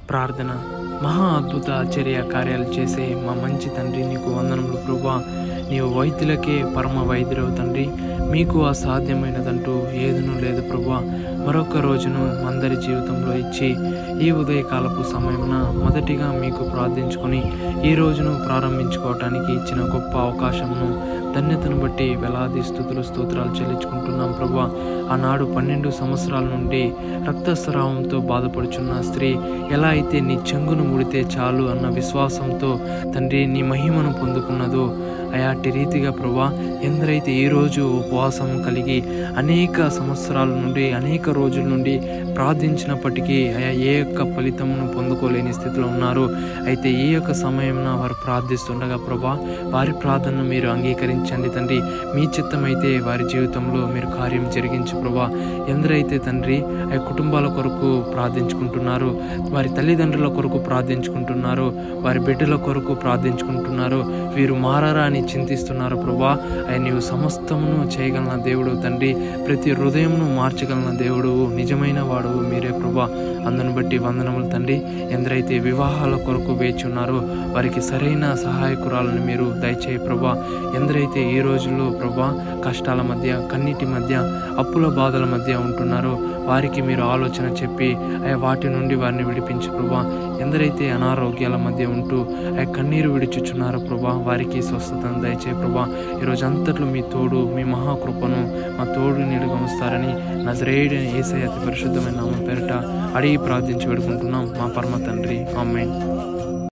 ప్రార్థన. మహా అద్భుత ఆశ్చర్య కార్యాలు చేసే మా మంచి తండ్రి, నీకు వందనములు ప్రభువా. నీవు వైద్యులకే పరమ వైద్యుడవు తండ్రి, మీకు అసాధ్యమైనదంటూ ఏదనూ లేదు ప్రభువా. మరొక రోజును అందరి జీవితంలో ఇచ్చి ఈ ఉదయకాలపు సమయమున మొదటిగా మీకు ప్రార్థించుకొని ఈ రోజును ప్రారంభించుకోవటానికి ఇచ్చిన గొప్ప అవకాశమును, ధన్యతను బట్టి వేలాది స్తుతులు స్తోత్రాలు చెల్లించుకుంటున్నాం ప్రభువా. ఆనాడు 12 సంవత్సరాల నుండి రక్తస్రావంతో బాధపడుచున్న స్త్రీ ఎలా అయితే నీ చెంగును ముడితే చాలు అన్న విశ్వాసంతో తండ్రి నీ మహిమను పొందుకున్నదో అయాటి రీతిగా ప్రభువా, ఎందరైతే ఈరోజు ఉపవాసం కలిగి అనేక సంవత్సరాల నుండి అనేక రోజుల నుండి ప్రార్థించినప్పటికీ ఏ యొక్క ఫలితమును పొందుకోలేని స్థితిలో ఉన్నారు. అయితే ఈ యొక్క సమయంలో వారు ప్రార్థిస్తుండగా ప్రభువా, వారి ప్రార్థనను మీరు అంగీకరించండి తండ్రి. మీ చిత్తమైతే వారి జీవితంలో మీరు కార్యం జరిగించు ప్రభువా. ఎందరైతే తండ్రి ఆ కుటుంబాల కొరకు ప్రార్థించుకుంటున్నారు, వారి తల్లిదండ్రుల కొరకు ప్రార్థించుకుంటున్నారు, వారి బిడ్డల కొరకు ప్రార్థించుకుంటున్నారు, వీరు మారారా అని చింతిస్తున్నారు ప్రభువా. ఆయన నీవు సమస్తమును చేయగలన దేవుడు తండ్రి, ప్రతి హృదయమును మార్చగలన దేవుడు, నిజమైన వాడు మీరే ప్రభువా. అందును బట్టి వందనములు తండ్రి. ఎందరైతే వివాహాల కొరకు వేచి ఉన్నారో వారికి సరైన సహాయకురాలను మీరు దయచేయి ప్రభువా. ఎందరైతే ఈ రోజుల్లో ప్రభువా కష్టాల మధ్య, కన్నీటి మధ్య, అప్పుల బాధల మధ్య ఉంటున్నారో వారికి మీరు ఆలోచన చెప్పి వాటి నుండి వారిని విడిపించు ప్రభువా. ఎందరైతే అనారోగ్యాల మధ్య ఉంటూ కన్నీరు విడిచుచున్నారో ప్రభువా, వారికి స్వస్థతను దయచేయి ప్రభువా. ఈరోజు అంతట్లో మీ తోడు, మీ మహాకృపను మా తోడు నీడుగా ఉంచుతారని నజరేయుడైన యేసయ్య అతి పరిశుద్ధమైన నామం పేరిట అడిగి ప్రార్థించి వేడుకుంటున్నాం మా పరమ తండ్రి. ఆమేన్.